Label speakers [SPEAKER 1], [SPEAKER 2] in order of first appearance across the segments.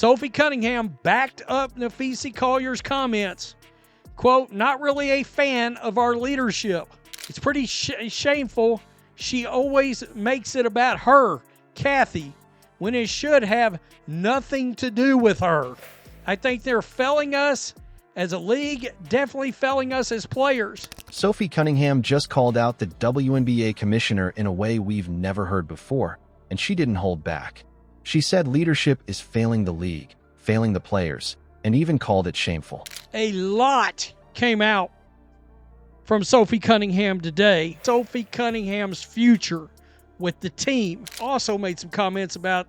[SPEAKER 1] Sophie Cunningham backed up Nafisi Collier's comments. Quote, not really a fan of our leadership. It's pretty shameful. She always makes it about her, Cathy, when it should have nothing to do with her. I think they're failing us as a league, definitely failing us as players.
[SPEAKER 2] Sophie Cunningham just called out the WNBA commissioner in a way we've never heard before, and she didn't hold back. She said leadership is failing the league, failing the players, and even called it shameful.
[SPEAKER 1] A lot came out from Sophie Cunningham today. Sophie Cunningham's future with the team. Also made some comments about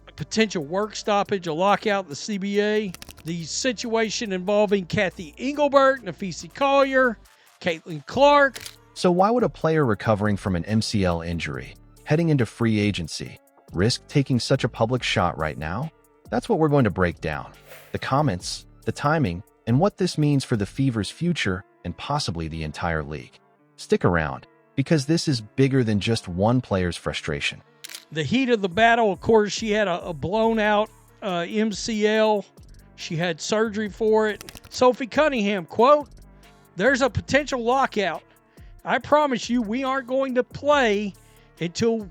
[SPEAKER 1] a potential work stoppage, a lockout in the CBA, the situation involving Cathy Engelbert, Nafisi Collier, Caitlin Clark.
[SPEAKER 2] So why would a player recovering from an MCL injury, heading into free agency, risk taking such a public shot right now? That's what we're going to break down. The comments, the timing, and what this means for the Fever's future and possibly the entire league. Stick around, because this is bigger than just one player's frustration.
[SPEAKER 1] The heat of the battle, of course, she had a blown-out MCL. She had surgery for it. Sophie Cunningham, quote, there's a potential lockout. I promise you we aren't going to play until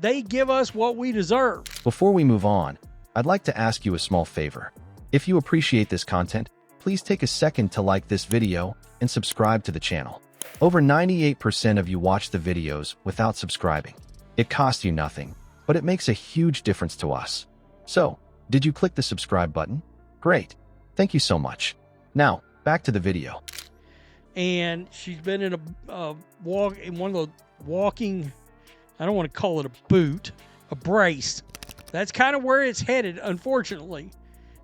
[SPEAKER 1] they give us what we deserve.
[SPEAKER 2] Before we move on, I'd like to ask you a small favor. If you appreciate this content, please take a second to like this video and subscribe to the channel. Over 98% of you watch the videos without subscribing. It costs you nothing, but it makes a huge difference to us. So, did you click the subscribe button? Great. Thank you so much. Now, back to the video.
[SPEAKER 1] And she's been in one of the walking, I don't want to call it a boot, a brace. That's kind of where it's headed, unfortunately,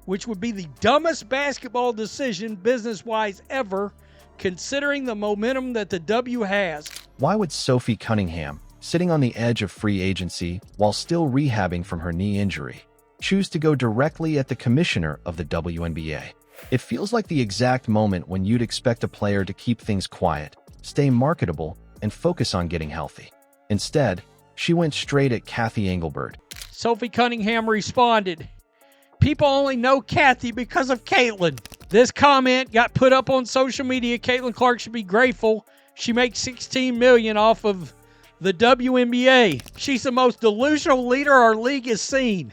[SPEAKER 1] which would be the dumbest basketball decision business-wise ever, considering the momentum that the W has.
[SPEAKER 2] Why would Sophie Cunningham, sitting on the edge of free agency while still rehabbing from her knee injury, choose to go directly at the commissioner of the WNBA? It feels like the exact moment when you'd expect a player to keep things quiet, stay marketable, and focus on getting healthy. Instead, she went straight at Cathy Engelbert.
[SPEAKER 1] Sophie Cunningham responded, people only know Cathy because of Caitlin. This comment got put up on social media. Caitlin Clark should be grateful. She makes $16 million off of the WNBA. She's the most delusional leader our league has seen,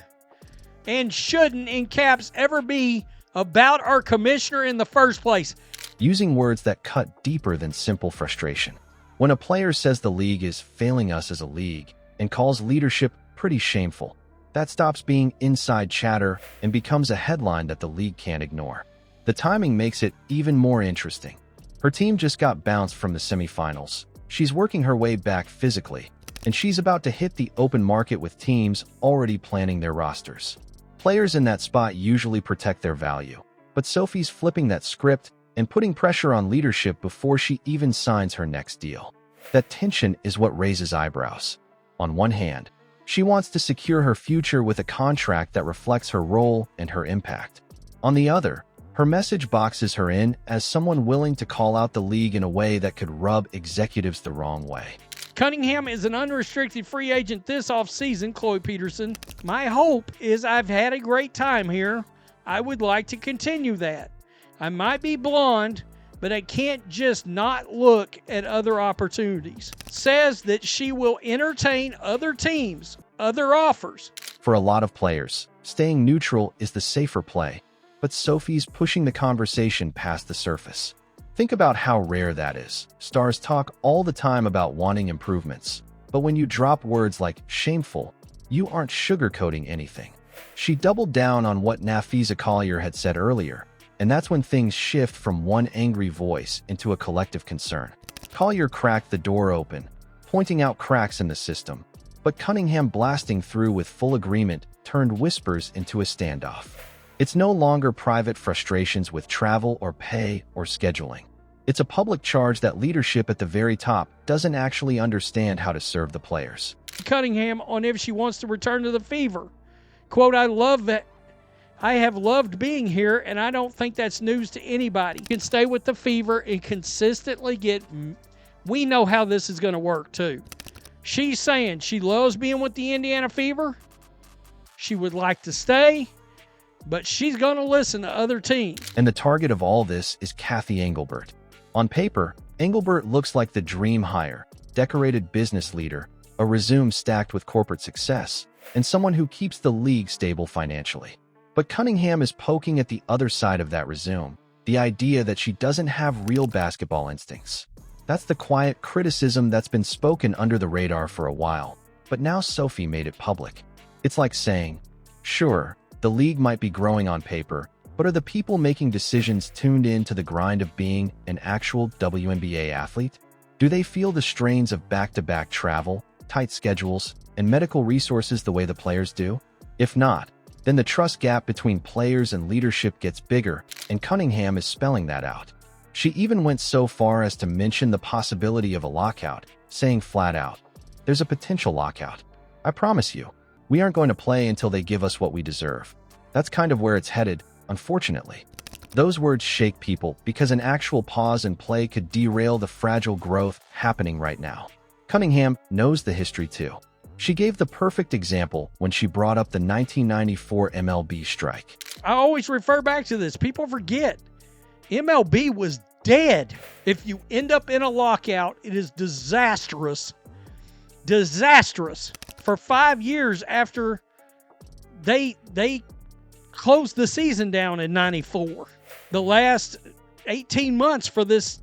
[SPEAKER 1] and shouldn't, in caps, ever be about our commissioner in the first place.
[SPEAKER 2] Using words that cut deeper than simple frustration. When a player says the league is failing us as a league and calls leadership pretty shameful, that stops being inside chatter and becomes a headline that the league can't ignore. The timing makes it even more interesting. Her team just got bounced from the semifinals. She's working her way back physically, and she's about to hit the open market with teams already planning their rosters. Players in that spot usually protect their value, but Sophie's flipping that script and putting pressure on leadership before she even signs her next deal. That tension is what raises eyebrows. On one hand, she wants to secure her future with a contract that reflects her role and her impact. On the other, her message boxes her in as someone willing to call out the league in a way that could rub executives the wrong way.
[SPEAKER 1] Cunningham is an unrestricted free agent this offseason, Chloe Peterson. My hope is I've had a great time here. I would like to continue that. I might be blonde, but I can't just not look at other opportunities. Says that she will entertain other teams, other offers.
[SPEAKER 2] For a lot of players, staying neutral is the safer play, but Sophie's pushing the conversation past the surface. Think about how rare that is. Stars talk all the time about wanting improvements, but when you drop words like shameful, you aren't sugarcoating anything. She doubled down on what Nafisi Collier had said earlier, and that's when things shift from one angry voice into a collective concern. Collier cracked the door open, pointing out cracks in the system, but Cunningham blasting through with full agreement turned whispers into a standoff. It's no longer private frustrations with travel or pay or scheduling. It's a public charge that leadership at the very top doesn't actually understand how to serve the players.
[SPEAKER 1] Cunningham on if she wants to return to the Fever. Quote, I love that. I have loved being here, and I don't think that's news to anybody. You can stay with the Fever and consistently get... We know how this is going to work, too. She's saying she loves being with the Indiana Fever. She would like to stay, but she's going to listen to other teams.
[SPEAKER 2] And the target of all this is Cathy Engelbert. On paper, Engelbert looks like the dream hire, decorated business leader, a resume stacked with corporate success, and someone who keeps the league stable financially. But Cunningham is poking at the other side of that resume, the idea that she doesn't have real basketball instincts. That's the quiet criticism that's been spoken under the radar for a while, but now Sophie made it public. It's like saying, sure, the league might be growing on paper, but are the people making decisions tuned in to the grind of being an actual WNBA athlete? Do they feel the strains of back-to-back travel, tight schedules, and medical resources the way the players do? If not, then the trust gap between players and leadership gets bigger, and Cunningham is spelling that out. She even went so far as to mention the possibility of a lockout, saying flat out, "There's a potential lockout. I promise you, we aren't going to play until they give us what we deserve." That's kind of where it's headed, unfortunately. Those words shake people because an actual pause in play could derail the fragile growth happening right now. Cunningham knows the history too. She gave the perfect example when she brought up the 1994 MLB strike.
[SPEAKER 1] I always refer back to this. People forget. MLB was dead. If you end up in a lockout, it is disastrous. Disastrous. For 5 years after they closed the season down in 94. The last 18 months for this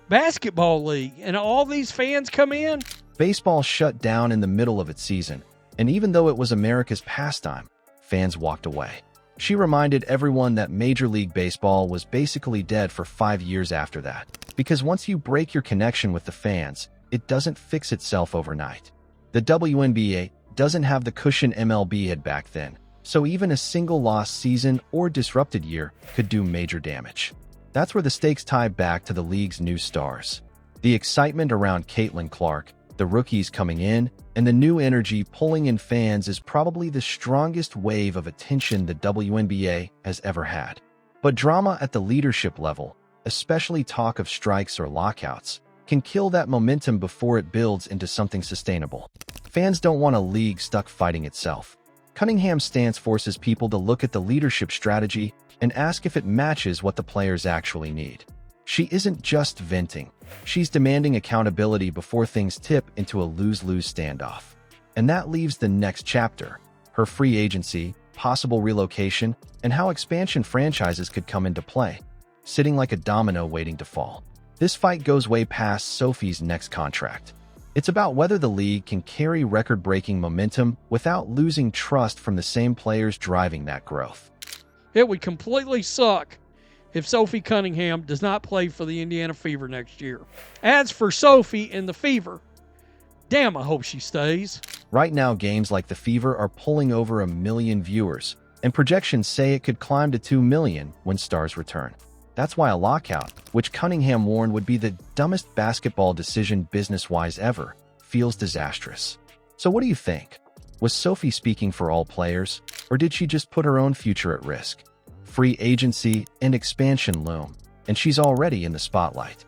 [SPEAKER 1] basketball league, and all these fans come in.
[SPEAKER 2] Baseball shut down in the middle of its season, and even though it was America's pastime, fans walked away. She reminded everyone that Major League Baseball was basically dead for 5 years after that, because once you break your connection with the fans, it doesn't fix itself overnight. The WNBA doesn't have the cushion MLB had back then, so even a single lost season or disrupted year could do major damage. That's where the stakes tie back to the league's new stars. The excitement around Caitlin Clark, the rookies coming in, and the new energy pulling in fans is probably the strongest wave of attention the WNBA has ever had. But drama at the leadership level, especially talk of strikes or lockouts, can kill that momentum before it builds into something sustainable. Fans don't want a league stuck fighting itself. Cunningham's stance forces people to look at the leadership strategy and ask if it matches what the players actually need. She isn't just venting. She's demanding accountability before things tip into a lose-lose standoff. And that leaves the next chapter: her free agency, possible relocation, and how expansion franchises could come into play, sitting like a domino waiting to fall. This fight goes way past Sophie's next contract. It's about whether the league can carry record-breaking momentum without losing trust from the same players driving that growth.
[SPEAKER 1] It would completely suck if Sophie Cunningham does not play for the Indiana Fever next year. As for Sophie and the Fever, damn, I hope she stays.
[SPEAKER 2] Right now, games like the Fever are pulling over 1 million viewers, and projections say it could climb to 2 million when stars return. That's why a lockout, which Cunningham warned would be the dumbest basketball decision business-wise ever, feels disastrous. So what do you think? Was Sophie speaking for all players, or did she just put her own future at risk? Free agency and expansion loom, and she's already in the spotlight.